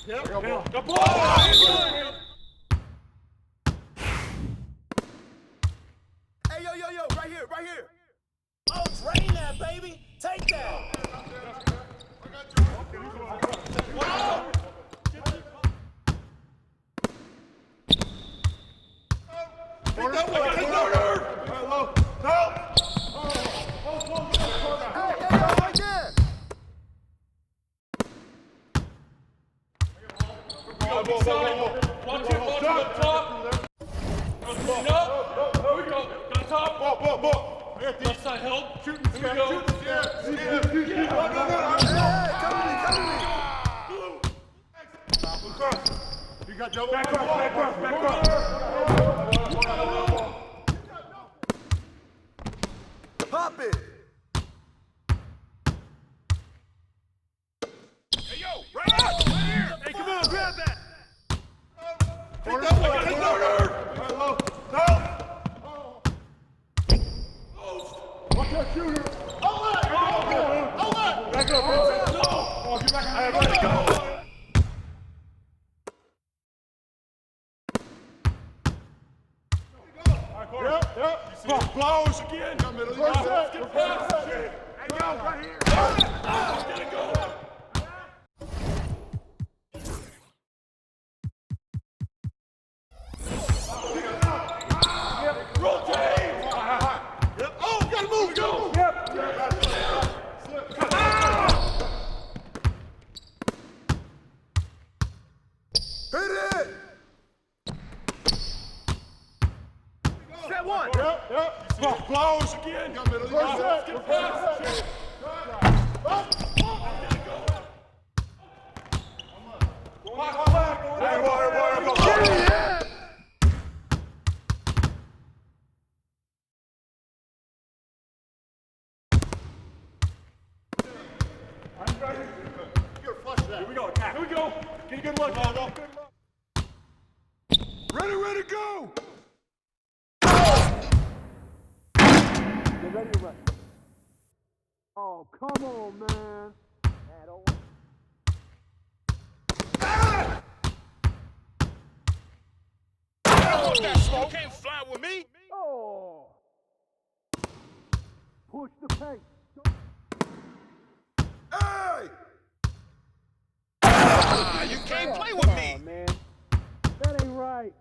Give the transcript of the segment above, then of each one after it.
Yep. Good ball! Hey, yo, right here. Oh, drain that, baby. Take that. Take that one. Take that one. Hey, right there. Watch it up top. Clean up. There we go. Got top. Ball. Left side help. Here we go. Hey, come to me. You got double. Back cross. Pop it. Hey, yo. Right out. Right here. Hey, come on, grab that. Take that one. Take that one. Watch that shooter. Back up. Oh, get back. Let's go. Yep. Blows again. Get past. Hey, go, right here. Get it going. Rotate. Yep. Oh, gotta move. Go. Hit it. Set one. Yep. Blows again. Get past. Here we go. Attack. Here we go. Get a good look. Ready, go. Get ready to run. Oh, come on, man. That smoke can't fly with me. Oh. Push the pace. Hey. You can't play with me. Oh, man. That ain't right.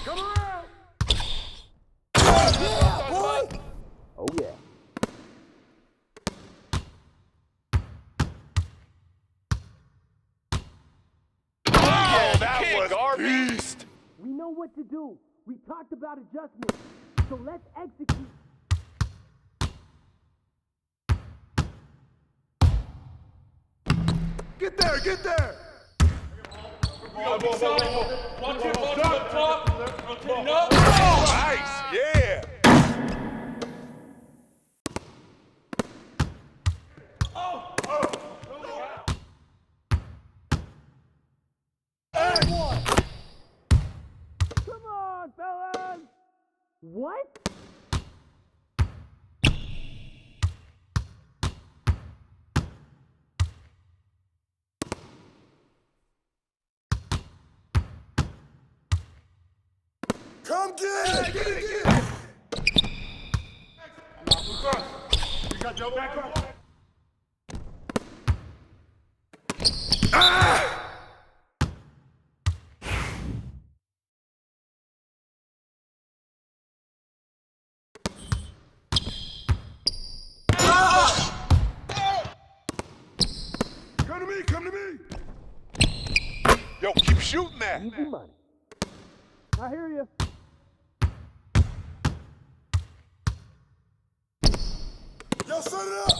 Come around. Oh, yeah. Oh, that was our beast. We know what to do. We talked about adjustments. So let's execute. Get there. Watch it up top. Rotating up. Nice. Yeah. Come on, fellas. What? Come get it. You got double. Back up. Come to me. Yo, keep shooting that. Easy money. I hear you. Yo, set it up.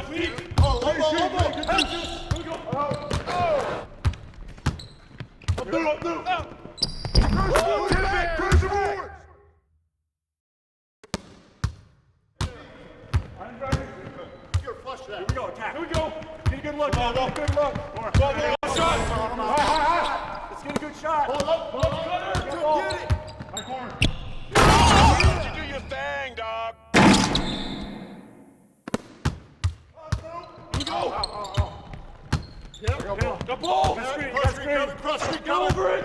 Weak. Here we go, attack. Here we go. Get a good look. Get a good look. Shot. Let's get a good shot. Pull up. Get it. My corner. You do your thing, dog. Here we go. The ball. Cross street Get over it.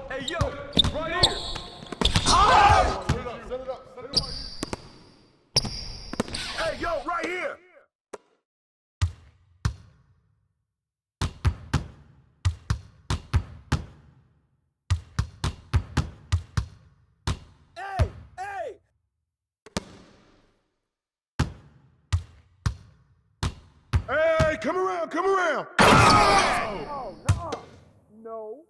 Hey, yo, right here. Set it up. Hey, yo, right here. Hey, hey. Hey, come around. Oh, no. No.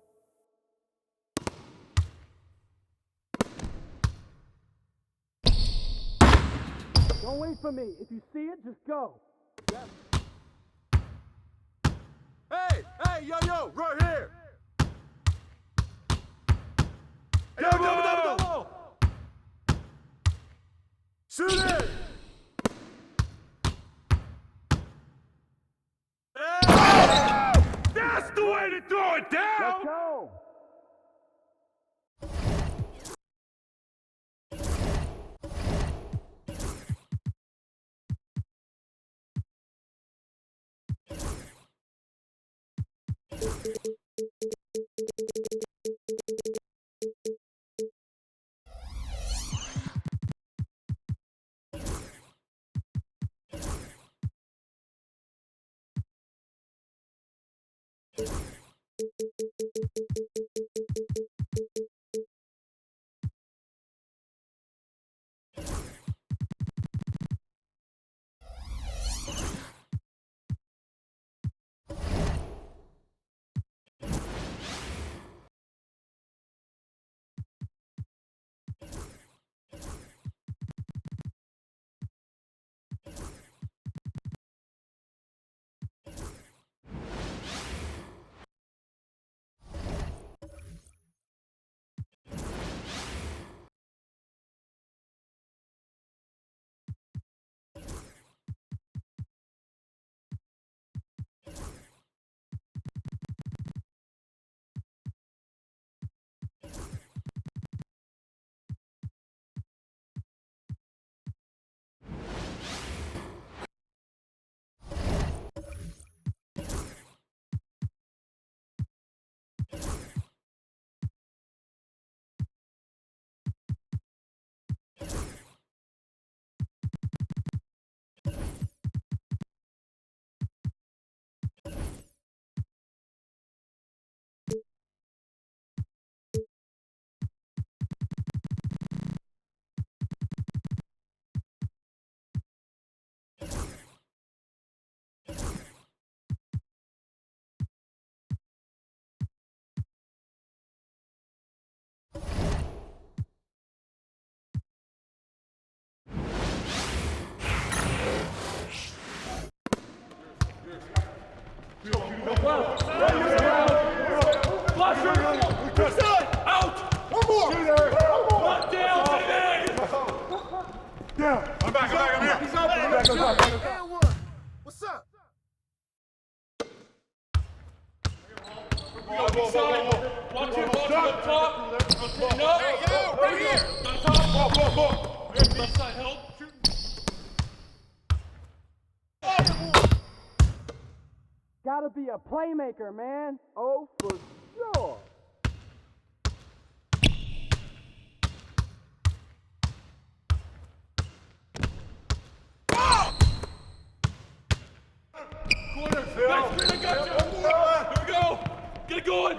Don't wait for me. If you see it, just go. Hey, yo, right here. Double. Shoot it. That's the way to throw it down. Let's go. Out. One more. One down, baby. Down. I'm back. I'm here. He's up. And one. What's up? Watch him up top. No. Hey, yo, right here. On top. Ball. Left side help. Gotta be a playmaker, man. Oh, for sure. Corner. Back screen, I got you. Here we go. Get it going.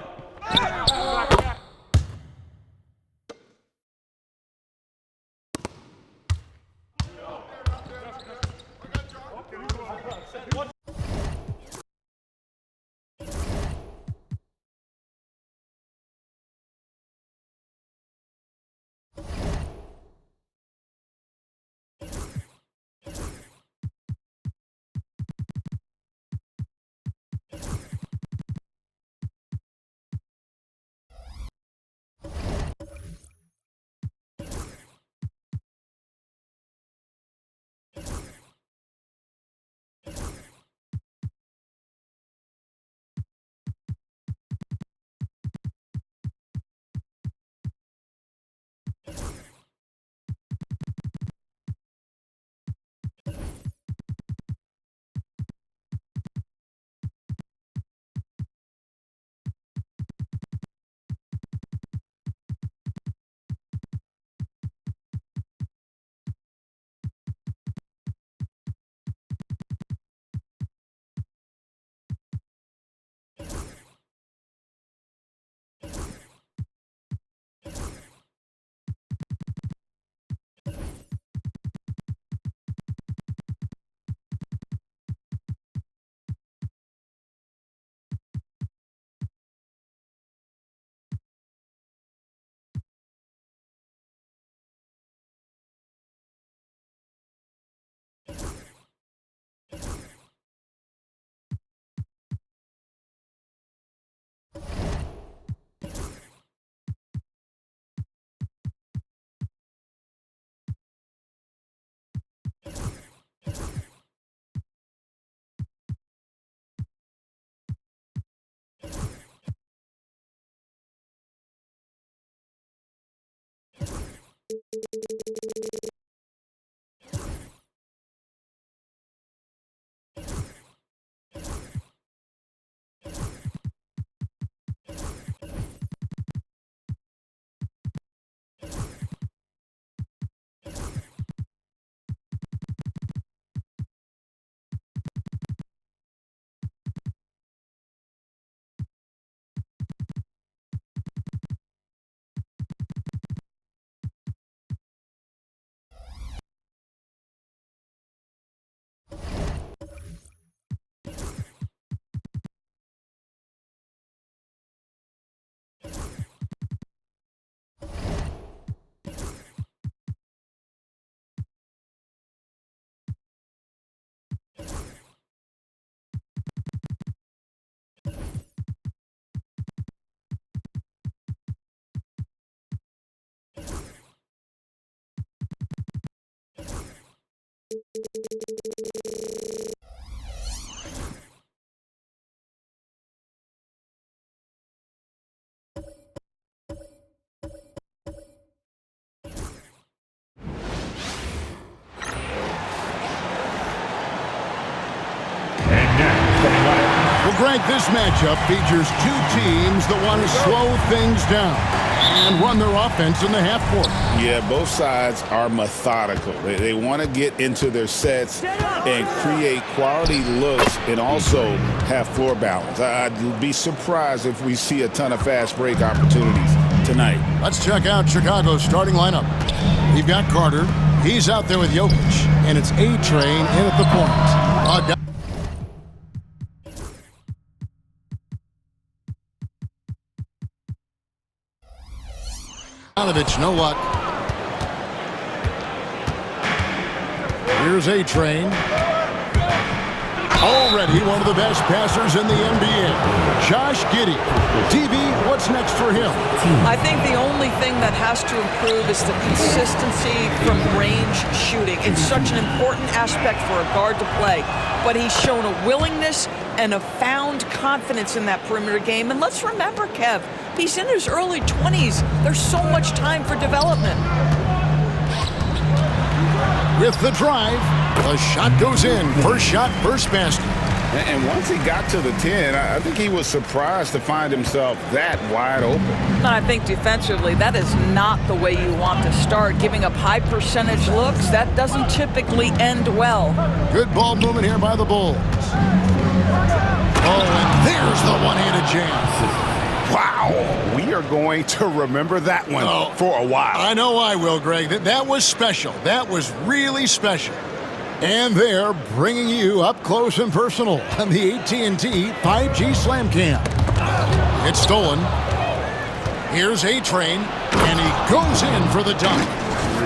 Well, Greg, this matchup features two teams that want to slow things down and run their offense in the half court. Yeah, both sides are methodical. They want to get into their sets and create quality looks and also have floor balance. I'd be surprised if we see a ton of fast break opportunities tonight. Let's check out Chicago's starting lineup. We've got Carter. He's out there with Jokic, and it's A-Train in at the point. Bogdanovich, know what? Here's A-Train. Already one of the best passers in the NBA. Josh Giddey. TV, what's next for him? I think the only thing that has to improve is the consistency from range shooting. It's such an important aspect for a guard to play. But he's shown a willingness and a found confidence in that perimeter game. And let's remember, Kev, he's in his early 20s. There's so much time for development. With the drive, the shot goes in. First shot, first basket. And once he got to the 10, I think he was surprised to find himself that wide open. And I think defensively, that is not the way you want to start. Giving up high percentage looks, that doesn't typically end well. Good ball movement here by the Bulls. Oh, and there's the one-handed jam. Wow, we are going to remember that one for a while. I know I will, Greg. That was special. That was really special. And they're bringing you up close and personal on the AT&T 5G Slam Cam. It's stolen. Here's A-Train, and he goes in for the dunk.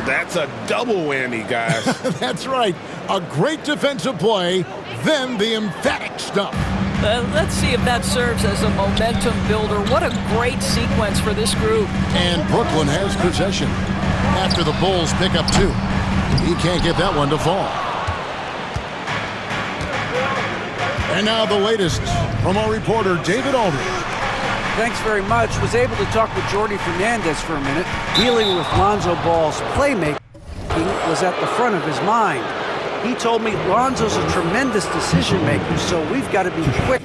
That's a double whammy, guys. That's right. A great defensive play, then the emphatic stuff. Let's see if that serves as a momentum builder. What a great sequence for this group. And Brooklyn has possession after the Bulls pick up two. He can't get that one to fall. And now the latest from our reporter, David Aldridge. Thanks very much. Was able to talk with Jordi Fernandez for a minute. Dealing with Lonzo Ball's playmaking was at the front of his mind. He told me Lonzo's a tremendous decision maker, so we've got to be quick.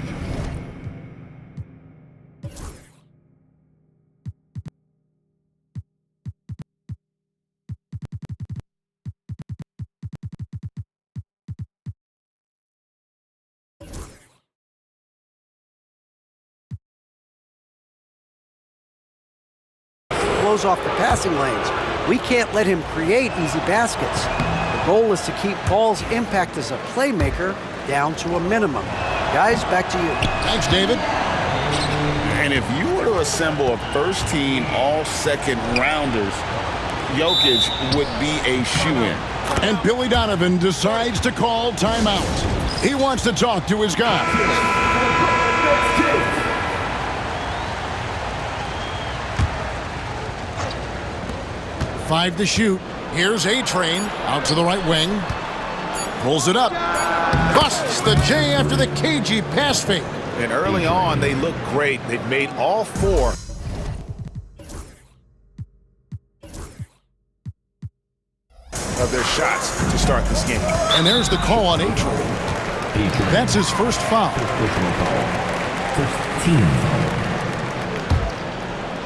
Close off the passing lanes. We can't let him create easy baskets. The goal is to keep Ball's impact as a playmaker down to a minimum. Guys, back to you. Thanks, David. And if you were to assemble a first-team all-second rounders, Jokic would be a shoo-in. And Billy Donovan decides to call timeout. He wants to talk to his guys. 5 to shoot. Here's A-Train out to the right wing. Pulls it up. Busts the J after the cagey pass fake. And early on, they looked great. They've made all four. of their shots to start this game. And there's the call on A-Train. That's his first foul. Personal foul. First team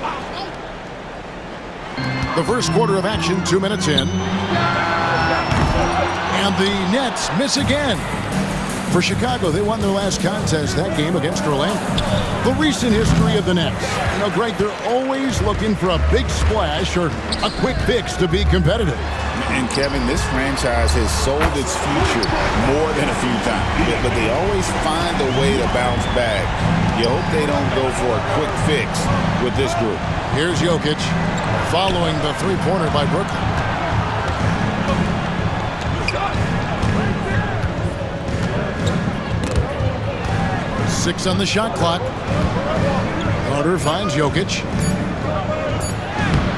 foul. The first quarter of action, 2 minutes in. And the Nets miss again. For Chicago, they won their last contest that game against Orlando. The recent history of the Nets. You know, Greg, they're always looking for a big splash or a quick fix to be competitive. And Kevin, this franchise has sold its future more than a few times, but they always find a way to bounce back. You hope they don't go for a quick fix with this group. Here's Jokic following the three-pointer by Brooklyn. Six on the shot clock. Carter finds Jokic.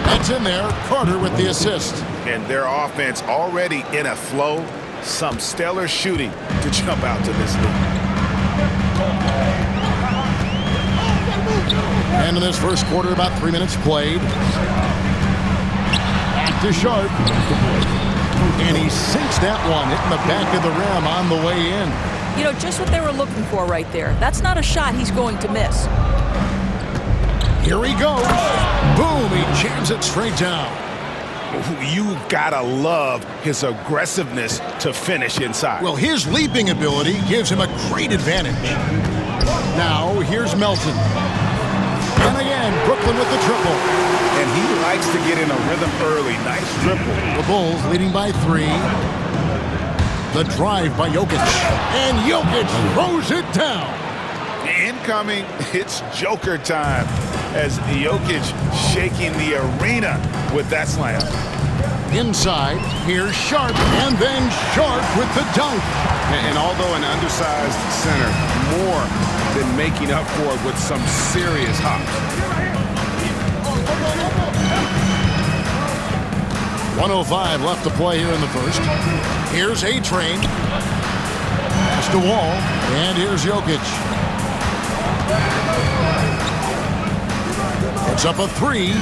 That's in there. Carter with the assist. And their offense already in a flow. Some stellar shooting to jump out to this lead. And in this first quarter, about 3 minutes played. Back to Sharp. And he sinks that one, hitting the back of the rim on the way in. You know, just what they were looking for right there. That's not a shot he's going to miss. Here he goes. Boom, he jams it straight down. You gotta love his aggressiveness to finish inside. Well, his leaping ability gives him a great advantage. Now, here's Melton. And again, Brooklyn with the triple. And he likes to get in a rhythm early. Nice triple. The Bulls leading by 3. The drive by Jokic. And Jokic throws it down. Incoming, it's Joker time as Jokic shaking the arena with that slam. Inside, here's Sharp, and then Sharp with the dunk. And although an undersized center, more than making up for it with some serious hops. 1:05 left to play here in the first. Here's A-Train. Pass to Wall, and here's Jokic. It's up a 3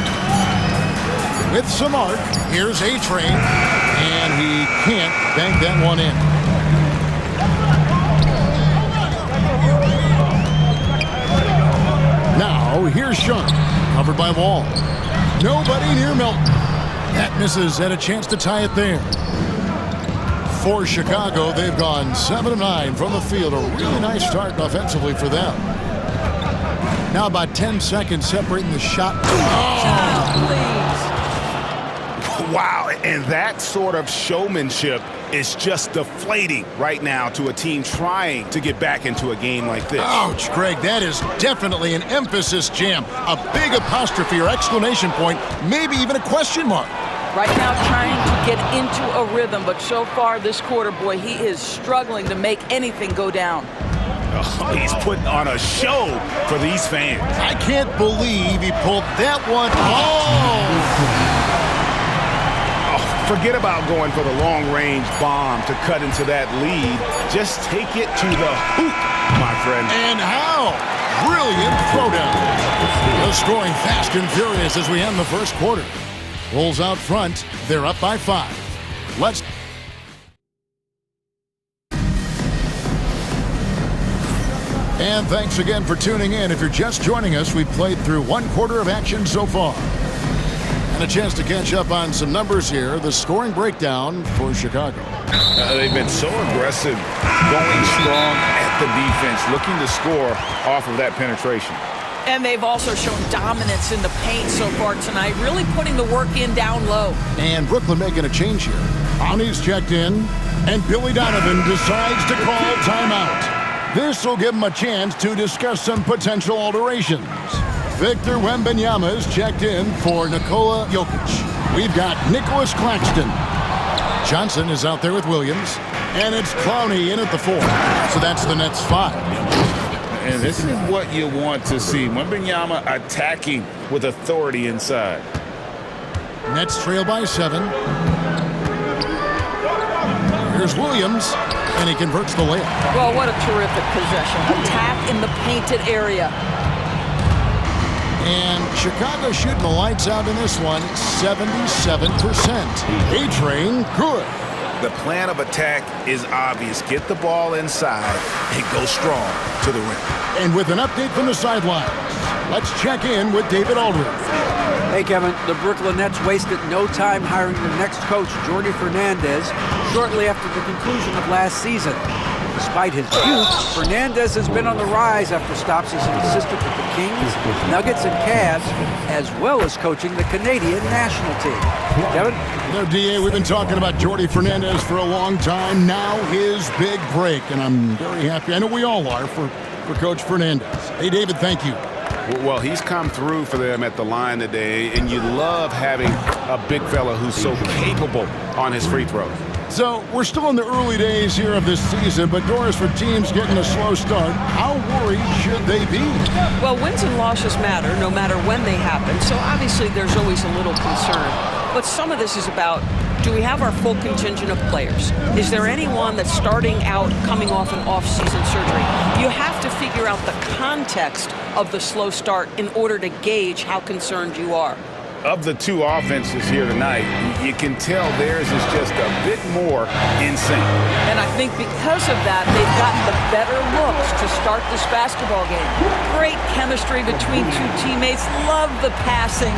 with some arc. Here's A-Train, and he can't bank that one in. Now, here's Sharp, covered by Wall. Nobody near Melton. That misses, and a chance to tie it there. For Chicago, they've gone 7 of 9 from the field. A really nice start offensively for them. Now about 10 seconds separating the shot. Wow, and that sort of showmanship is just deflating right now to a team trying to get back into a game like this. Ouch, Greg, that is definitely an emphasis jam. A big apostrophe or exclamation point, maybe even a question mark. Right now trying to get into a rhythm, but so far this quarter, boy, he is struggling to make anything go down. Oh, he's putting on a show for these fans. I can't believe he pulled that one off. Forget about going for the long-range bomb to cut into that lead. Just take it to the hoop, my friend. And how? Brilliant throwdown. The scoring fast and furious as we end the first quarter. Bulls out front. They're up by 5. Let's... And thanks again for tuning in. If you're just joining us, we've played through 1 quarter of action so far. And a chance to catch up on some numbers here. The scoring breakdown for Chicago. They've been so aggressive, going strong at the defense, looking to score off of that penetration. And they've also shown dominance in the paint so far tonight, really putting the work in down low. And Brooklyn making a change here. Ani's checked in, and Billy Donovan decides to call timeout. This will give him a chance to discuss some potential alterations. Victor Wembanyama is checked in for Nikola Jokic. We've got Nicholas Claxton. Johnson is out there with Williams. And it's Clowney in at the 4. So that's the Nets 5. And this is what you want to see. Wembanyama attacking with authority inside. Nets trail by 7. Here's Williams, and he converts the layup. Well, what a terrific possession. Attack in the painted area. And Chicago shooting the lights out in this one, 77%. A-Train, good. The plan of attack is obvious. Get the ball inside and go strong to the rim. And with an update from the sidelines, let's check in with David Aldridge. Hey, Kevin, the Brooklyn Nets wasted no time hiring their next coach, Jordi Fernandez, shortly after the conclusion of last season. Despite his youth, Fernandez has been on the rise after stops as an assistant with the Kings, Nuggets, and Cavs, as well as coaching the Canadian national team. Kevin? You know, DA, we've been talking about Jordi Fernandez for a long time. Now his big break, and I'm very happy. I know we all are for Coach Fernandez. Hey, David, thank you. Well, he's come through for them at the line today, and you love having a big fella who's so capable on his free throws. So we're still in the early days here of this season, but Doris, for teams getting a slow start, how worried should they be? Well, wins and losses matter no matter when they happen, so obviously there's always a little concern. But some of this is about, do we have our full contingent of players? Is there anyone that's starting out coming off an off-season surgery? You have to figure out the context of the slow start in order to gauge how concerned you are. Of the two offenses here tonight, you can tell theirs is just a bit more in sync. And I think because of that, they've gotten the better looks to start this basketball game. Great chemistry between two teammates. Love the passing.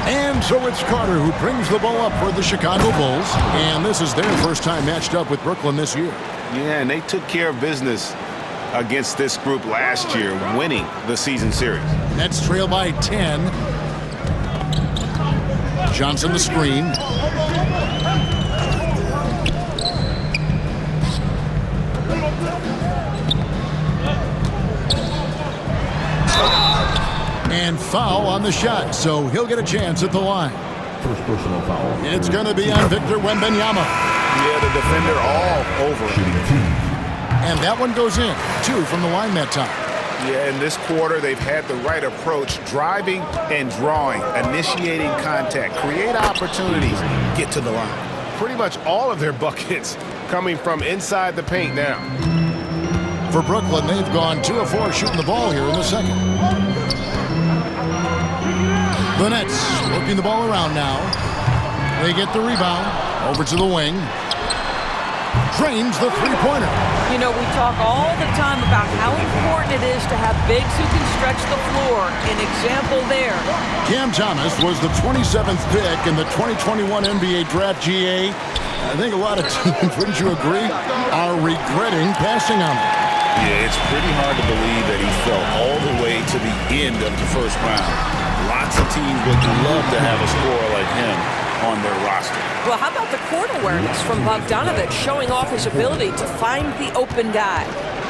And so it's Carter who brings the ball up for the Chicago Bulls. And this is their first time matched up with Brooklyn this year. Yeah, and they took care of business against this group last year, winning the season series. Nets trail by 10. Johnson the screen. And foul on the shot, so he'll get a chance at the line. First personal foul. It's going to be on Victor Wembanyama. Yeah, the defender all over him. And that one goes in. 2 from the line that time. Yeah, in this quarter, they've had the right approach, driving and drawing, initiating contact, create opportunities, get to the line. Pretty much all of their buckets coming from inside the paint now. For Brooklyn, they've gone 2 of 4 shooting the ball here in the second. The Nets working the ball around now. They get the rebound over to the wing. Drains the three-pointer. You know, we talk all the time about how important it is to have bigs who can stretch the floor. An example there. Cam Thomas was the 27th pick in the 2021 NBA Draft. GA. I think a lot of teams, wouldn't you agree, are regretting passing on him. Yeah, it's pretty hard to believe that he fell all the way to the end of the first round. Lots of teams would love to have a scorer like him on their roster. Well, how about the court awareness from Bogdanović showing off his ability to find the open guy?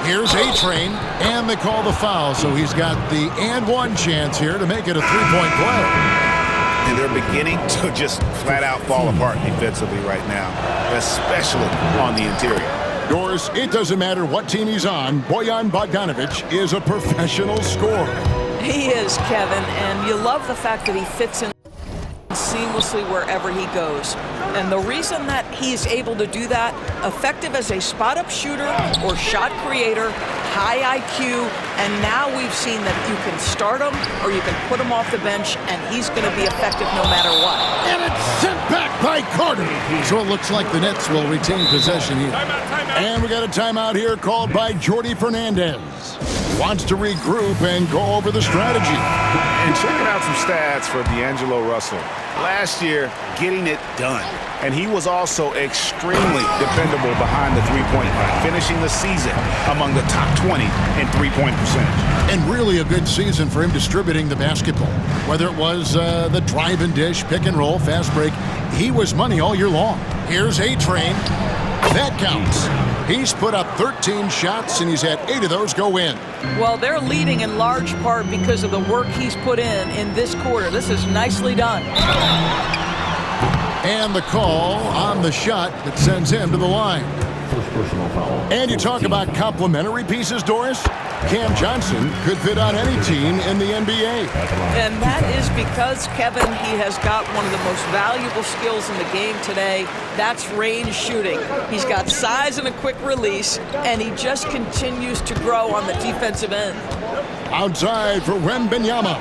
Here's A-Train, and they call the foul, so he's got the and one chance here to make it a three-point play. And they're beginning to just flat-out fall apart defensively right now, especially on the interior. Doris, it doesn't matter what team he's on, Bojan Bogdanović is a professional scorer. He is, Kevin, and you love the fact that he fits in seamlessly wherever he goes. And the reason that he's able to do that, effective as a spot-up shooter or shot creator, high IQ, and now we've seen that you can start him or you can put him off the bench, and he's going to be effective no matter what. And it's sent back by Carter. So it looks like the Nets will retain possession here. And we got a timeout here called by Jordi Fernandez. Wants to regroup and go over the strategy. And checking out some stats for D'Angelo Russell. Last year, getting it done. And he was also extremely dependable behind the three-point line, finishing the season among the top 20 in three-point percentage. And really a good season for him distributing the basketball. Whether it was the drive and dish, pick and roll, fast break, he was money all year long. Here's A-Train. That counts. He's put up 13 shots, and he's had 8 of those go in. Well, they're leading in large part because of the work he's put in this quarter. This is nicely done. And the call on the shot that sends him to the line. First personal foul. And you talk about complementary pieces, Doris. Cam Johnson could fit on any team in the NBA. And that is because, Kevin, he has got one of the most valuable skills in the game today. That's range shooting. He's got size and a quick release, and he just continues to grow on the defensive end. Outside for Wembanyama.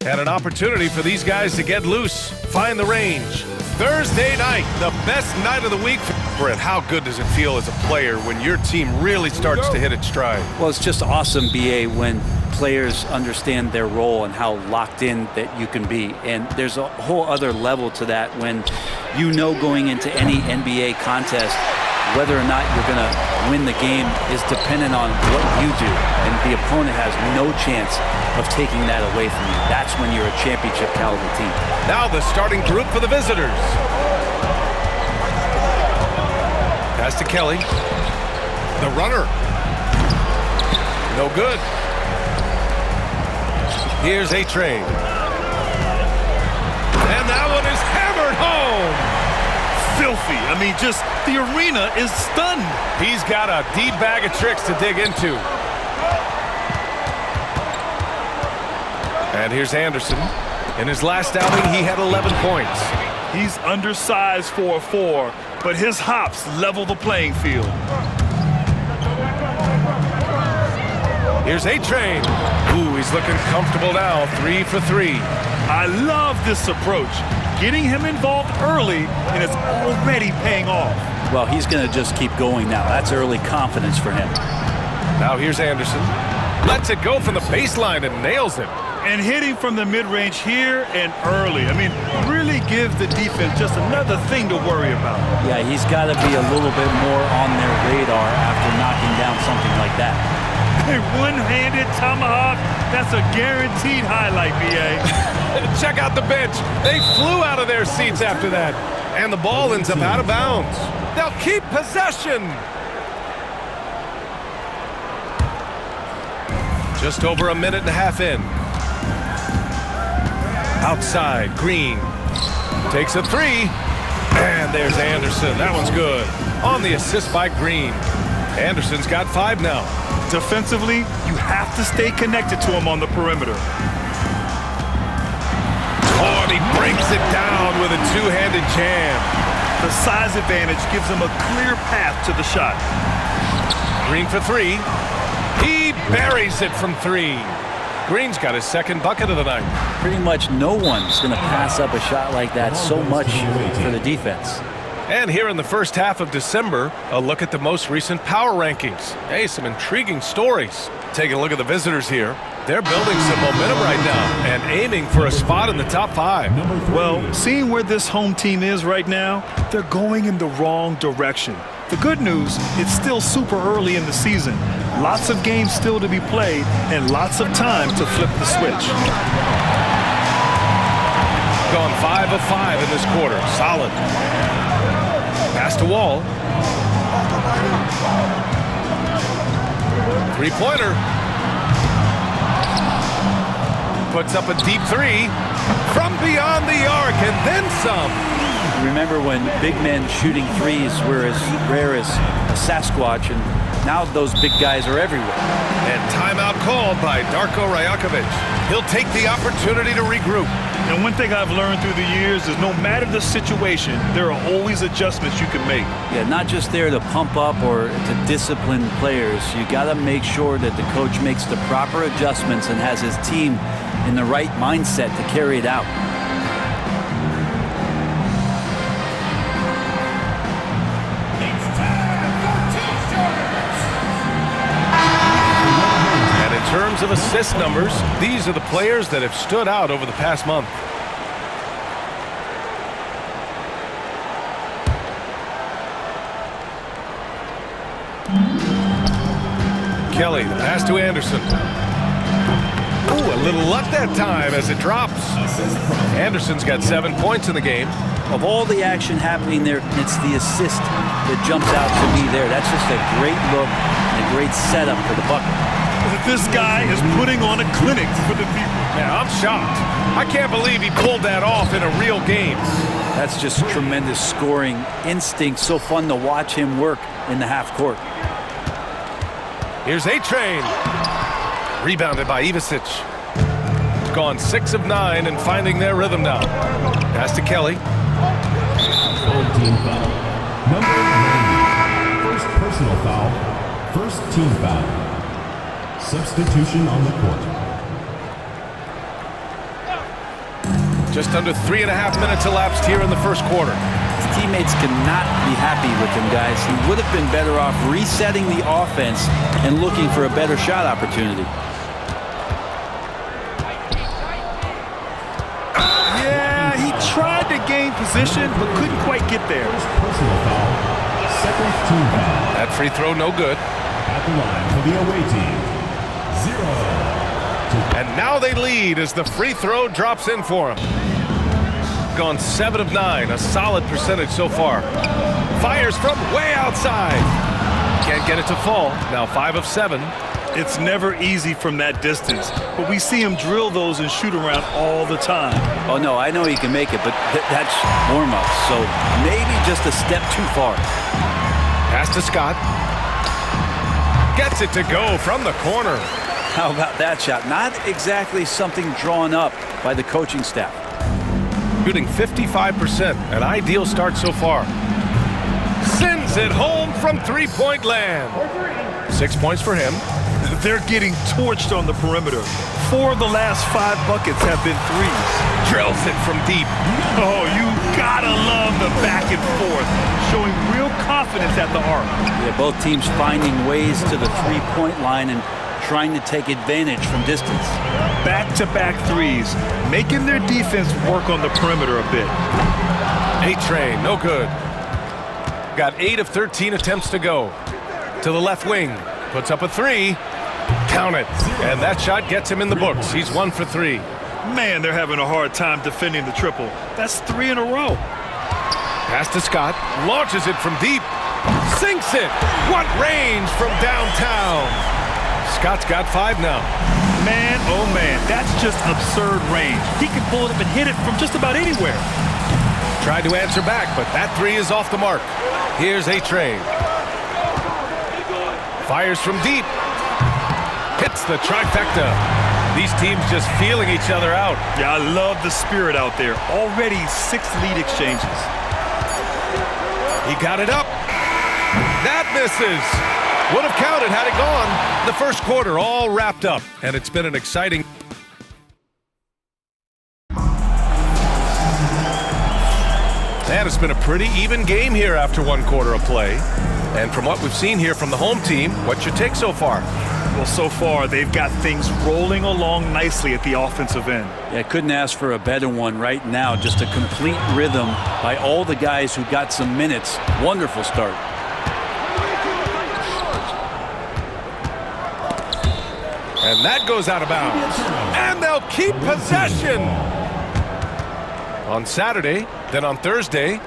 And an opportunity for these guys to get loose, find the range. Thursday night, the best night of the week. Brett, how good does it feel as a player when your team really starts to hit its stride? Well, it's just awesome, BA, when players understand their role and how locked in that you can be. And there's a whole other level to that when you know going into any NBA contest whether or not you're going to win the game is dependent on what you do. And the opponent has no chance of taking that away from you. That's when you're a championship caliber team. Now the starting group for the visitors. Pass to Kelly. The runner. No good. Here's A-Train. And that one is hammered home. Filthy. I mean, just the arena is stunned. He's got a deep bag of tricks to dig into. And here's Anderson. In his last outing, he had 11 points. He's undersized for a 4, but his hops level the playing field. Here's A-Train. Ooh, he's looking comfortable now. 3 for 3. I love this approach. Getting him involved early, and it's already paying off. Well, he's going to just keep going now. That's early confidence for him. Now here's Anderson. Lets it go from the baseline and nails it. And hitting from the mid-range here and early. I mean, really gives the defense just another thing to worry about. Yeah, he's got to be a little bit more on their radar after knocking down something like that. A one-handed tomahawk, that's a guaranteed highlight, BA. Check out the bench. They flew out of their seats after that. And the ball ends up out of bounds. They'll keep possession. Just over a minute and a half in. Outside, Green takes a 3. And there's Anderson. That one's good. On the assist by Green. Anderson's got 5 now. Defensively, you have to stay connected to him on the perimeter. Oh, and he breaks it down with a two-handed jam. The size advantage gives him a clear path to the shot. Green for 3. He buries it from 3. Green's got his second bucket of the night. Pretty much no one's going to pass up a shot like that so much for the defense. And here in the first half of December, a look at the most recent power rankings. Hey, some intriguing stories. Take a look at the visitors here. They're building some momentum right now and aiming for a spot in the top 5. Well, seeing where this home team is right now, they're going in the wrong direction. The good news, it's still super early in the season. Lots of games still to be played and lots of time to flip the switch. Gone 5 of 5 in this quarter. Solid. Pass to Wall. 3-pointer. Puts up a deep 3 from beyond the arc and then some. Remember when big men shooting threes were as rare as a Sasquatch, and now those big guys are everywhere. And timeout called by Darko Rajakovic. He'll take the opportunity to regroup. And one thing I've learned through the years is no matter the situation, there are always adjustments you can make. Yeah, not just there to pump up or to discipline players. You got to make sure that the coach makes the proper adjustments and has his team in the right mindset to carry it out. In terms of assist numbers, these are the players that have stood out over the past month. Kelly, the pass to Anderson. Ooh, a little luck that time as it drops. Anderson's got 7 points in the game. Of all the action happening there, it's the assist that jumps out to me there. That's just a great look and a great setup for the bucket. This guy is putting on a clinic for the people. Yeah, I'm shocked. I can't believe he pulled that off in a real game. That's just tremendous scoring instinct. So fun to watch him work in the half court. Here's A-Train. Rebounded by Ivicic. Gone 6 of 9 and finding their rhythm now. Pass to Kelly. Team foul. Number 9. First personal foul. First team foul. Substitution on the court. Just under 3.5 minutes elapsed here in the first quarter. His teammates cannot be happy with him, guys. He would have been better off resetting the offense and looking for a better shot opportunity. Yeah, he tried to gain position, but couldn't quite get there. Personal foul. Second team foul. That free throw no good. At the line for the away team. 0. And now they lead as the free throw drops in for him. Gone 7 of 9, a solid percentage so far. Fires from way outside. Can't get it to fall. Now 5 of 7. It's never easy from that distance, but we see him drill those and shoot around all the time. Oh, no, I know he can make it, but that's warm-up, so maybe just a step too far. Pass to Scott. Gets it to go from the corner. How about that shot? Not exactly something drawn up by the coaching staff. Shooting 55%, an ideal start so far. Sends it home from three-point land. 6 points for him. They're getting torched on the perimeter. 4 of the last 5 buckets have been threes. Drills it from deep. Oh, you gotta love the back and forth, showing real confidence at the arc. Yeah, both teams finding ways to the three-point line and trying to take advantage from distance. Back-to-back threes, making their defense work on the perimeter a bit. A-Train, no good. Got 8 of 13 attempts to go. To the left wing, puts up a 3. Count it. And that shot gets him in the books. He's 1 for 3. Man, they're having a hard time defending the triple. That's 3 in a row. Pass to Scott. Launches it from deep. Sinks it. What range from downtown. Scott's got 5 now. Man, oh man, that's just absurd range. He can pull it up and hit it from just about anywhere. Tried to answer back, but that 3 is off the mark. Here's A-Train. Fires from deep. Hits the trifecta. These teams just feeling each other out. Yeah, I love the spirit out there. Already 6 lead exchanges. He got it up. That misses. Would have counted had it gone. The first quarter all wrapped up, and it's been an exciting. And it's been a pretty even game here after 1 quarter of play. And from what we've seen here from the home team, what's your take so far? Well, so far, they've got things rolling along nicely at the offensive end. Yeah, couldn't ask for a better one right now. Just a complete rhythm by all the guys who got some minutes. Wonderful start. And that goes out of bounds. And they'll keep possession. On Saturday, then on Thursday.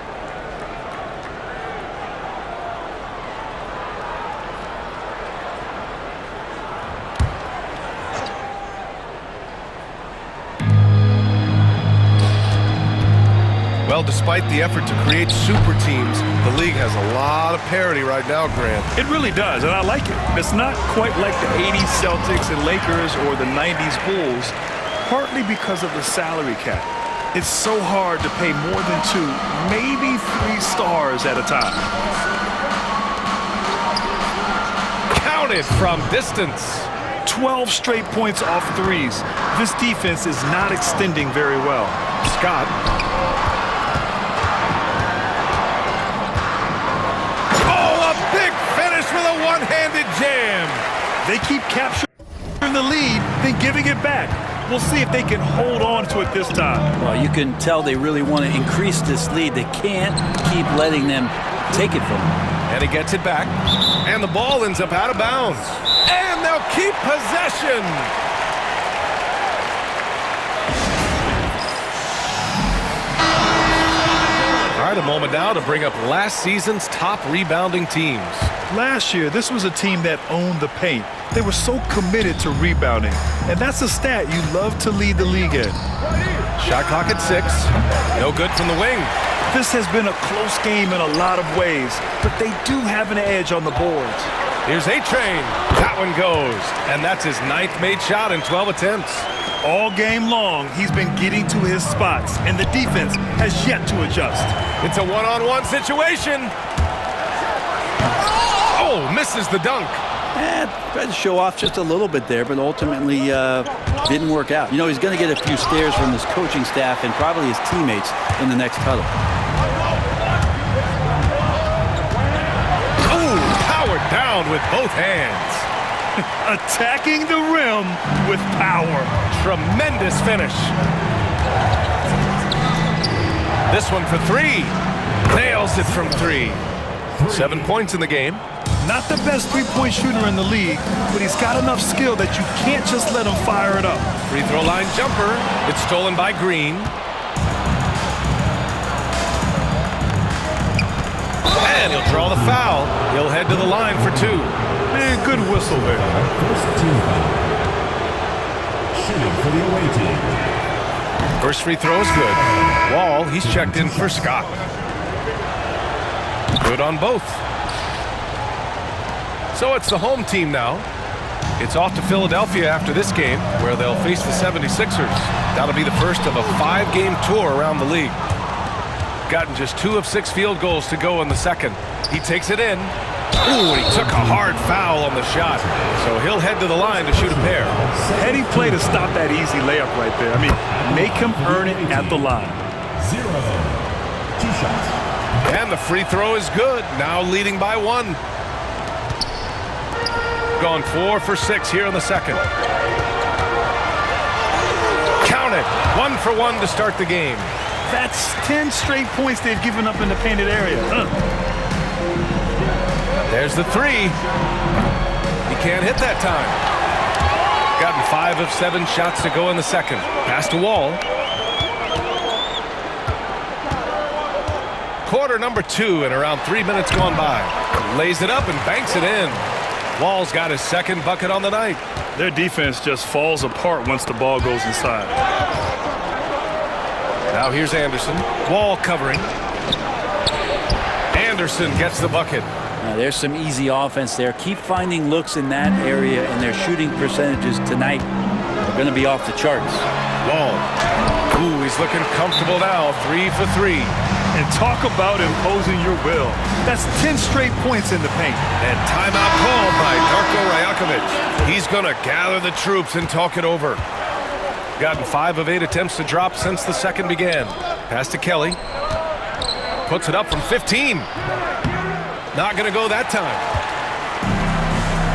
Well, despite the effort to create super teams, the league has a lot of parity right now, Grant. It really does, and I like it. It's not quite like the 80s Celtics and Lakers or the 90s Bulls, partly because of the salary cap. It's so hard to pay more than 2, maybe 3 stars at a time. Counted from distance. 12 straight points off threes. This defense is not extending very well. Scott. With a one-handed jam. They keep capturing the lead, then giving it back. We'll see if they can hold on to it this time. Well, you can tell they really want to increase this lead. They can't keep letting them take it from them. And he gets it back. And the ball ends up out of bounds. And they'll keep possession. All right, a moment now to bring up last season's top rebounding teams. Last year, this was a team that owned the paint. They were so committed to rebounding. And that's a stat you love to lead the league in. Shot clock at 6. No good from the wing. This has been a close game in a lot of ways, but they do have an edge on the boards. Here's A-Train. That one goes. And that's his 9th made shot in 12 attempts. All game long, he's been getting to his spots, and the defense has yet to adjust. It's a one-on-one situation. Oh, misses the dunk. Tried to show off just a little bit there, but ultimately didn't work out. You know, he's going to get a few stares from his coaching staff and probably his teammates in the next huddle. Oh, powered down with both hands. Attacking the rim with power. Tremendous finish. This one for three. Nails it from three. 7 points in the game. Not the best three-point shooter in the league, but he's got enough skill that you can't just let him fire it up. Free throw line jumper. It's stolen by Green. And he'll draw the foul. He'll head to the line for two. Man, good whistle there. First team foul. Shooting for the away team. First free throw is good. Wall, he's checked in for Scott. Good on both. So it's the home team now. It's off to Philadelphia after this game, where they'll face the 76ers. That'll be the first of a 5-game tour around the league. Gotten just 2 of 6 field goals to go in the second. He takes it in. Ooh, and he took a hard foul on the shot. So he'll head to the line to shoot a pair. Heady play to stop that easy layup right there. I mean, make him earn it at the line. 0. 2 shots. And the free throw is good. Now leading by 1. Gone 4 for 6 here in the second. Count it. 1 for 1 to start the game. That's 10 straight points they've given up in the painted area. There's the three. He can't hit that time. Gotten 5 of 7 shots to go in the second. Pass to Wall. Quarter number 2 and around 3 minutes gone by. Lays it up and banks it in. Wall's got his second bucket on the night. Their defense just falls apart once the ball goes inside. Now here's Anderson. Wall covering. Anderson gets the bucket. Now there's some easy offense there. Keep finding looks in that area, and their shooting percentages tonight are going to be off the charts. Wall. Ooh, he's looking comfortable now. 3 for 3. And talk about imposing your will. That's 10 straight points in the paint. And timeout called by Darko Rajakovic. He's going to gather the troops and talk it over. Gotten 5 of 8 attempts to drop since the second began. Pass to Kelly. Puts it up from 15. Not going to go that time.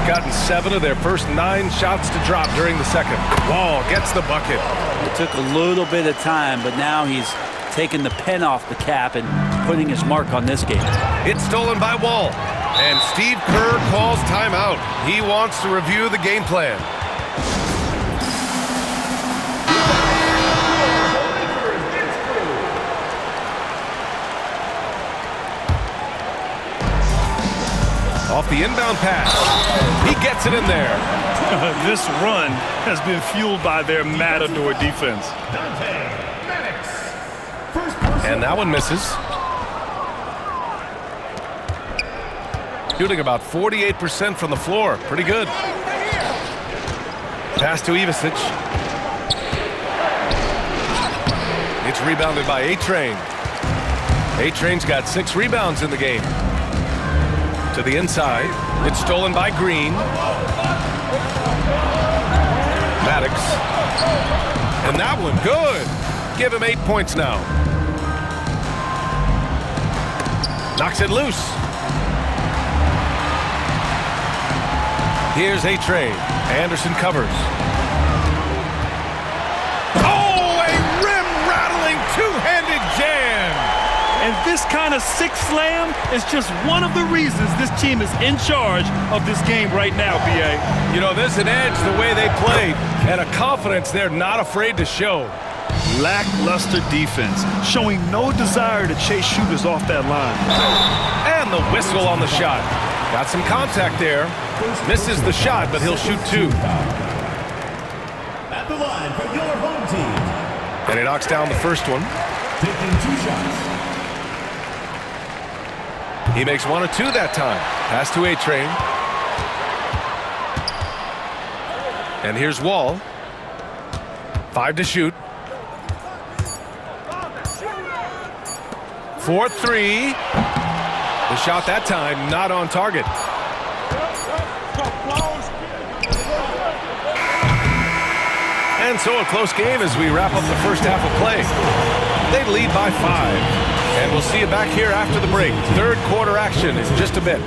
Gotten 7 of their first 9 shots to drop during the second. Wall gets the bucket. It took a little bit of time, but now he's taking the pen off the cap and putting his mark on this game. It's stolen by Wall. And Steve Kerr calls timeout. He wants to review the game plan. Off the inbound pass. He gets it in there. This run has been fueled by their Matador defense. And that one misses. Shooting about 48% from the floor. Pretty good. Pass to Ivisic. It's rebounded by A-Train. A-Train's got 6 rebounds in the game. To the inside. It's stolen by Green. Maddox. And that one, good. Give him 8 points now. Knocks it loose. Here's A-Train. Anderson covers. Oh, a rim-rattling two-handed jam. And this kind of sick slam is just one of the reasons this team is in charge of this game right now, B.A. You know, there's an edge the way they played and a confidence they're not afraid to show. Lackluster defense, showing no desire to chase shooters off that line. And the whistle on the shot. Got some contact there. Misses the shot, but he'll shoot 2. At the line for your home team. And he knocks down the first one. Taking 2 shots. He makes 1 of 2 that time. Pass to A-Train. And here's Wall. 5 to shoot. 4-3. The shot that time not on target. And so a close game as we wrap up the first half of play. They lead by 5. And we'll see you back here after the break. Third quarter action in just a bit.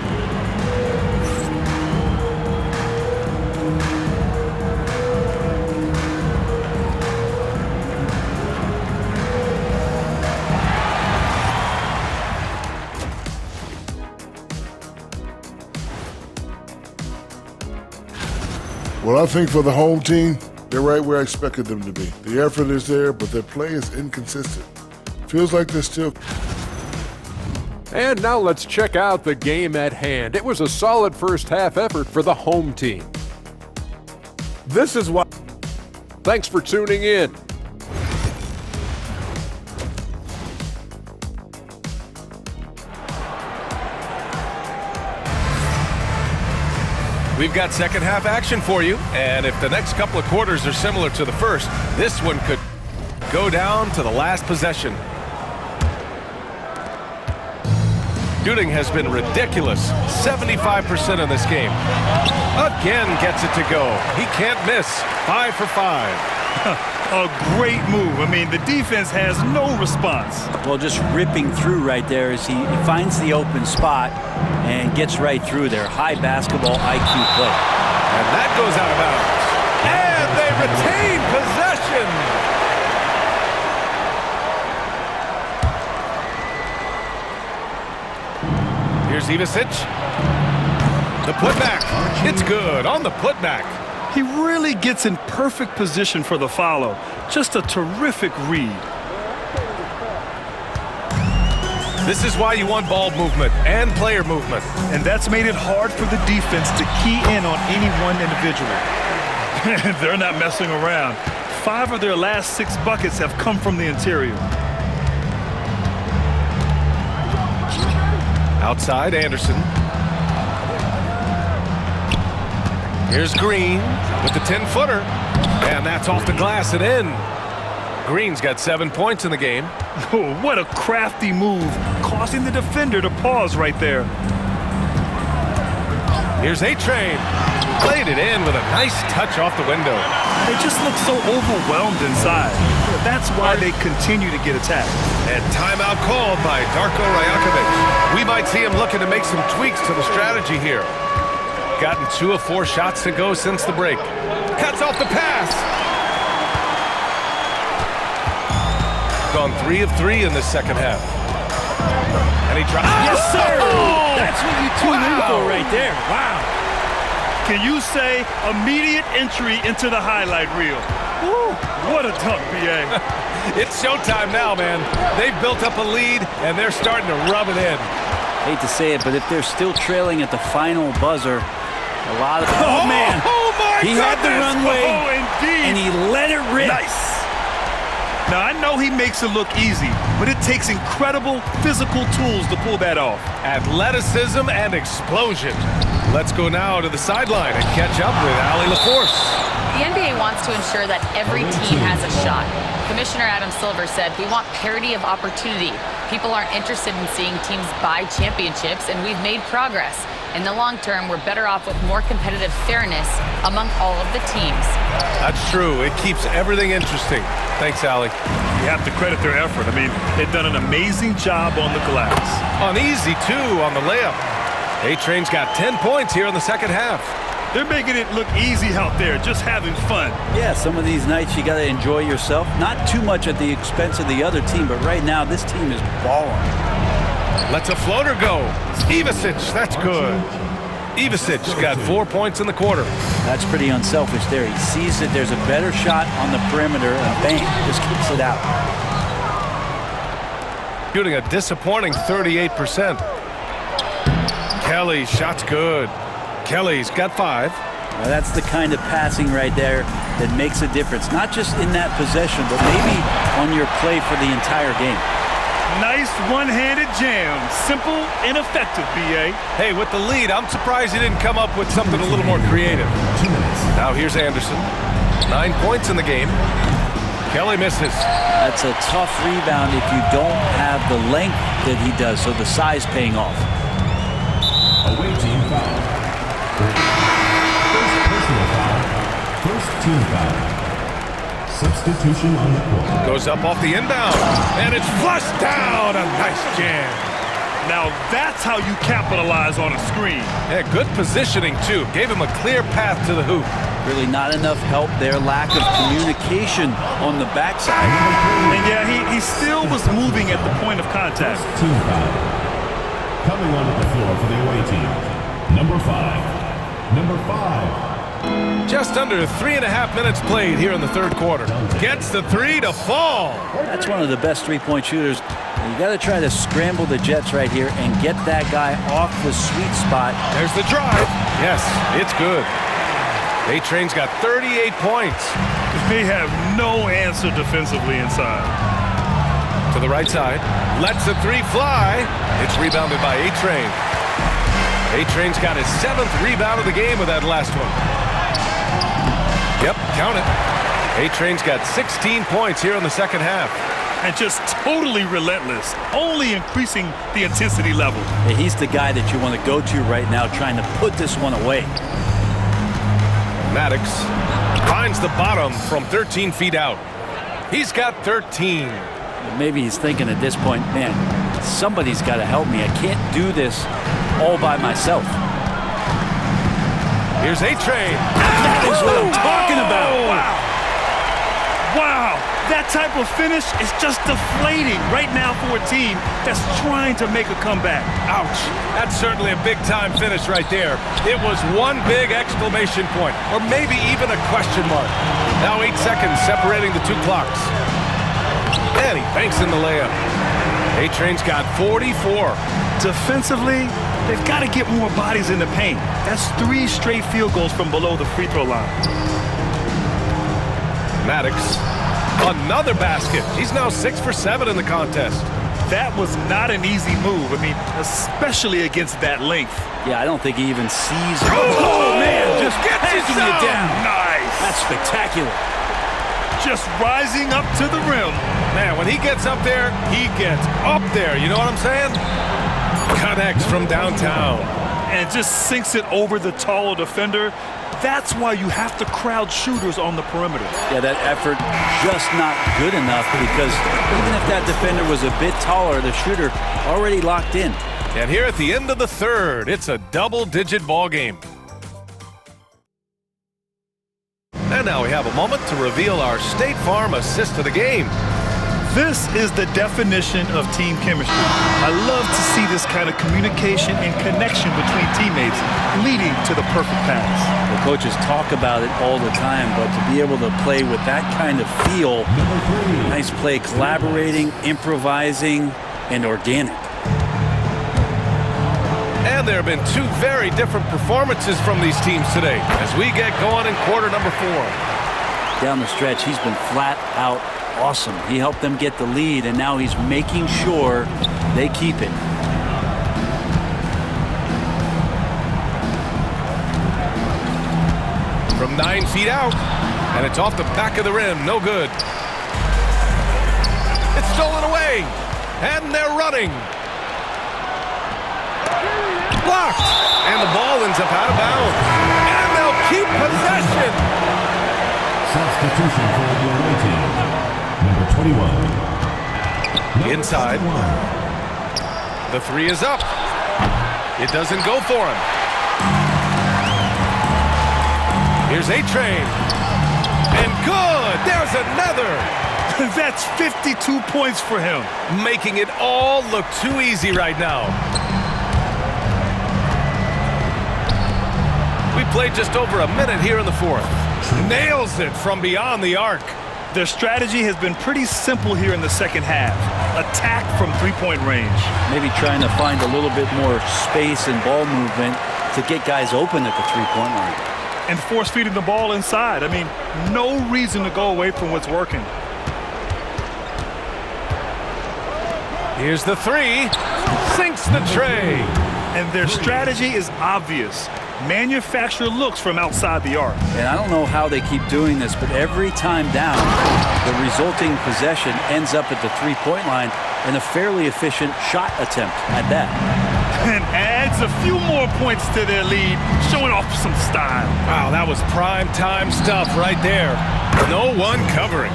Well, I think for the home team, they're right where I expected them to be. The effort is there, but their play is inconsistent. Feels like they're still... And now let's check out the game at hand. It was a solid first half effort for the home team. This is why... Thanks for tuning in. We've got second half action for you, and if the next couple of quarters are similar to the first, this one could go down to the last possession. Shooting has been ridiculous, 75% in this game. Again gets it to go. He can't miss, 5 for 5. A great move. I mean, the defense has no response. Well, just ripping through right there as he finds the open spot and gets right through there. High basketball IQ play. And that goes out of bounds. And they retain possession. Here's Ivisic. The putback. It's good on the putback. He really gets in perfect position for the follow. Just a terrific read. This is why you want ball movement and player movement. And that's made it hard for the defense to key in on any one individual. They're not messing around. 5 of their last 6 buckets have come from the interior. Outside, Anderson. Here's Green with the 10-footer. And that's off the glass and in. Green's got 7 points in the game. Oh, what a crafty move, causing the defender to pause right there. Here's A-Train. Played it in with a nice touch off the window. They just look so overwhelmed inside. That's why they continue to get attacked. And timeout called by Darko Rajakovic. We might see him looking to make some tweaks to the strategy here. Gotten 2 of 4 shots to go since the break. Cuts off the pass. Gone 3 of 3 in this second half. And he tries. Yes, sir! Oh! That's what you tune in for right there. Wow. Can you say immediate entry into the highlight reel? Woo, what a dunk, B.A. It's showtime now, man. They've built up a lead, and they're starting to rub it in. Hate to say it, but if they're still trailing at the final buzzer, a lot of... Oh, man. Oh, my He goodness. had the runway, indeed. and he let it rip. Nice. Now, I know he makes it look easy, but it takes incredible physical tools to pull that off. Athleticism and explosion. Let's go now to the sideline and catch up with Allie LaForce. The NBA wants to ensure that every team has a shot. Commissioner Adam Silver said, "We want parity of opportunity. People aren't interested in seeing teams buy championships, and we've made progress. In the long term, we're better off with more competitive fairness among all of the teams." That's true. It keeps everything interesting. Thanks, Allie. You have to credit their effort. I mean, they've done an amazing job on the glass. Uneasy, too, on the layup. A-Train's got 10 points here in the second half. They're making it look easy out there, just having fun. Yeah, some of these nights you got to enjoy yourself. Not too much at the expense of the other team, but right now this team is balling. Lets a floater go. Ivisic, that's good. Ivisic got 4 points in the quarter. That's pretty unselfish there. He sees that there's a better shot on the perimeter, and bang, just kicks it out. Shooting a disappointing 38%. Kelly, shot's good. Kelly's got 5. Well, that's the kind of passing right there that makes a difference. Not just in that possession, but maybe on your play for the entire game. Nice one-handed jam. Simple and effective, B.A. Hey, with the lead, I'm surprised he didn't come up with something a little more creative. Now here's Anderson. 9 points in the game. Kelly misses. That's a tough rebound if you don't have the length that he does, so the size paying off. Away team foul. First personal foul. First team foul. Substitution on the court. Goes up off the inbound, and it's flushed down. A nice jam. Now that's how you capitalize on a screen. Yeah, good positioning, too. Gave him a clear path to the hoop. Really not enough help there. Lack of communication on the backside. And yeah, he still was moving at the point of contact. Team foul. Coming onto the floor for the away team. Number 5. Number 5. Just under 3.5 minutes played here in the third quarter. Gets the three to fall. That's one of the best three-point shooters. You got to try to scramble the Jets right here and get that guy off the sweet spot. There's the drive. Yes, it's good. A-Train's got 38 points. They have no answer defensively inside. To the right side. Lets the three fly. It's rebounded by A-Train. A-Train's got his 7th rebound of the game with that last one. Yep, count it. A-Train's got 16 points here in the second half. And just totally relentless, only increasing the intensity level. Yeah, he's the guy that you want to go to right now, trying to put this one away. Maddox finds the bottom from 13 feet out. He's got 13. Maybe he's thinking at this point, man, somebody's got to help me. I can't do this all by myself. Here's A-Train. That is what I'm talking about. Wow. Wow. That type of finish is just deflating right now for a team that's trying to make a comeback. Ouch. That's certainly a big-time finish right there. It was one big exclamation point, or maybe even a question mark. Now 8 seconds separating the two clocks. And he banks in the layup. A-Train's got 44. Defensively, they've got to get more bodies in the paint. That's 3 straight field goals from below the free throw line. Maddox, another basket. He's now 6 for 7 in the contest. That was not an easy move. I mean, especially against that length. Yeah, I don't think he even sees it. Oh man, just packing you down. Nice. That's spectacular. Just rising up to the rim. Man, when he gets up there, he gets up there. You know what I'm saying? Connects from downtown. And just sinks it over the taller defender. That's why you have to crowd shooters on the perimeter. Yeah, that effort just not good enough, because even if that defender was a bit taller, the shooter already locked in. And here at the end of the third, it's a double-digit ball game. And now we have a moment to reveal our State Farm assist of the game. This is the definition of team chemistry. I love to see this kind of communication and connection between teammates leading to the perfect pass. The coaches talk about it all the time, but to be able to play with that kind of feel, nice play, collaborating, improvising, and organic. And there have been 2 very different performances from these teams today as we get going in quarter number 4. Down the stretch, he's been flat out awesome. He helped them get the lead, and now he's making sure they keep it. From 9 feet out, and it's off the back of the rim. No good. It's stolen away, and they're running. Blocked, and the ball ends up out of bounds. And they'll keep possession. Substitution for the away team. Number 21. Inside. The three is up. It doesn't go for him. Here's A-Train. And good. There's another. That's 52 points for him. Making it all look too easy right now. We played just over a minute here in the fourth. Nails it from beyond the arc. Their strategy has been pretty simple here in the second half. Attack from three-point range. Maybe trying to find a little bit more space and ball movement to get guys open at the three-point line. And force-feeding the ball inside. I mean, no reason to go away from what's working. Here's the three. Sinks the tray. And their strategy is obvious. Manufacture looks from outside the arc. And I don't know how they keep doing this, but every time down, the resulting possession ends up at the three-point line in a fairly efficient shot attempt at that. And as adds a few more points to their lead, showing off some style. Wow, that was prime time stuff right there. No one covering.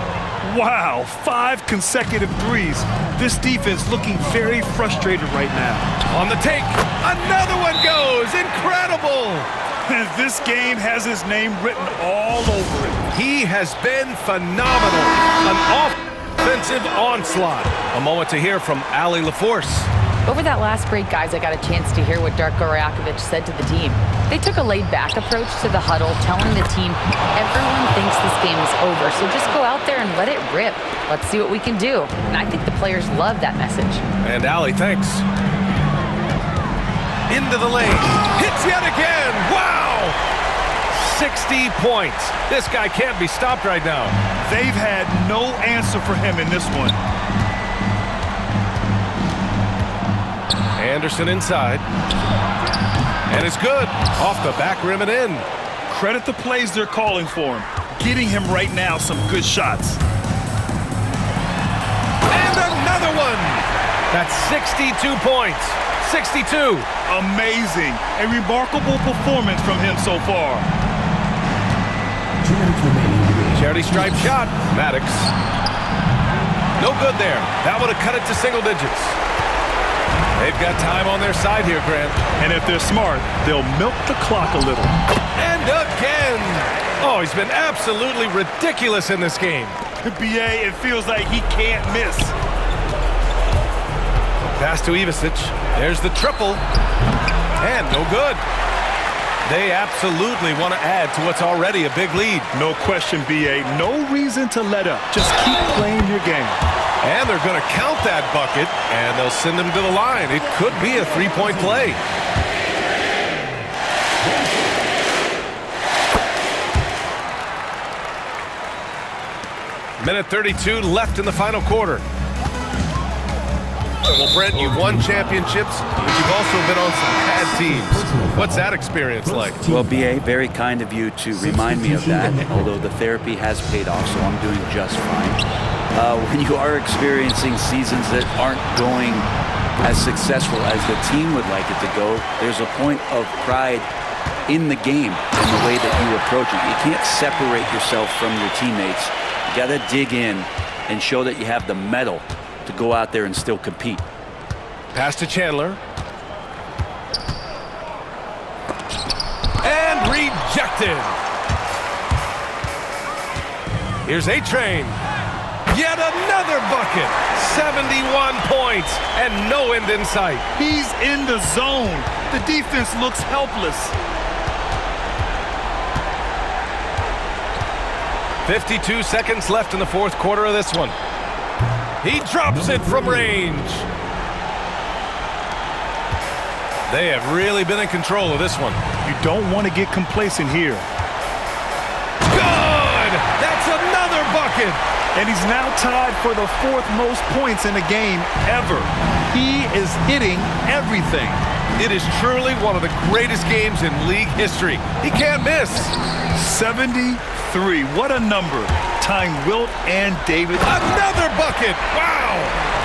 Wow, 5 consecutive threes. This defense looking very frustrated right now. On the take, another one goes. Incredible. And this game has his name written all over it. He has been phenomenal. An offensive onslaught. A moment to hear from Allie LaForce. Over that last break, guys, I got a chance to hear what Darko Rajakovic said to the team. They took a laid-back approach to the huddle, telling the team, everyone thinks this game is over, so just go out there and let it rip. Let's see what we can do. And I think the players love that message. And Allie, thanks. Into the lane. Hits yet again. Wow! 60 points. This guy can't be stopped right now. They've had no answer for him in this one. Anderson inside. And it's good. Off the back rim and in. Credit the plays they're calling for him. Getting him right now some good shots. And another one. That's 62 points. 62. Amazing. A remarkable performance from him so far. Charity stripe shot. Maddox. No good there. That would have cut it to single digits. They've got time on their side here, Grant. And if they're smart, they'll milk the clock a little. And again! Oh, he's been absolutely ridiculous in this game. BA, it feels like he can't miss. Pass to Ivisic. There's the triple. And no good. They absolutely want to add to what's already a big lead. No question, BA. No reason to let up. Just keep playing your game. And they're going to count that bucket, and they'll send him to the line. It could be a three-point play. Minute 32 left in the final quarter. Well, Brent, you've won championships, but you've also been on some bad teams. What's that experience like? Well, BA, very kind of you to remind me of that, although the therapy has paid off, so I'm doing just fine. When you are experiencing seasons that aren't going as successful as the team would like it to go, there's a point of pride in the game and the way that you approach it. You can't separate yourself from your teammates. You got to dig in and show that you have the mettle to go out there and still compete. Pass to Chandler. And rejected. Here's A-Train. Yet another bucket. 71 points and no end in sight. He's in the zone. The defense looks helpless. 52 seconds left in the fourth quarter of this one. He drops it from range. They have really been in control of this one. You don't want to get complacent here. Good! That's another bucket! And he's now tied for the 4th most points in a game ever. He is hitting everything. It is truly one of the greatest games in league history. He can't miss. 73. What a number. Tying Wilt and David. Another bucket. Wow.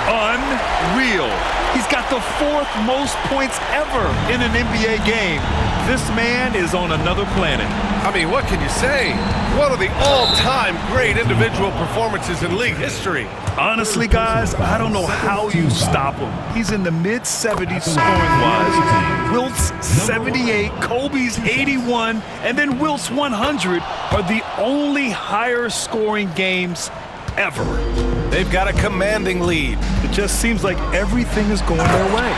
Unreal. He's got the 4th most points ever in an NBA game. This man is on another planet. I mean, what can you say? One of the all-time great individual performances in league history. Honestly, guys, I don't know how you stop him. He's in the mid-70s scoring-wise. Wilt's 78, Kobe's 81, and then Wilt's 100 are the only higher-scoring games ever. They've got a commanding lead. It just seems like everything is going their way.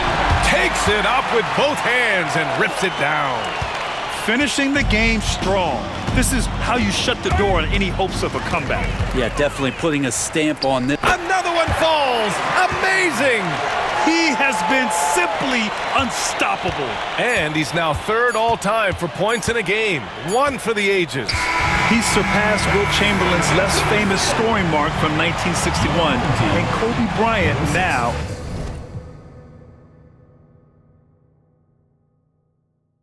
Takes it up with both hands and rips it down. Finishing the game strong. This is how you shut the door on any hopes of a comeback. Yeah, definitely putting a stamp on this. Another one falls. Amazing. He has been simply unstoppable. And he's now 3rd all-time for points in a game. 1 for the ages. He's surpassed Wilt Chamberlain's less famous scoring mark from 1961, and Kobe Bryant now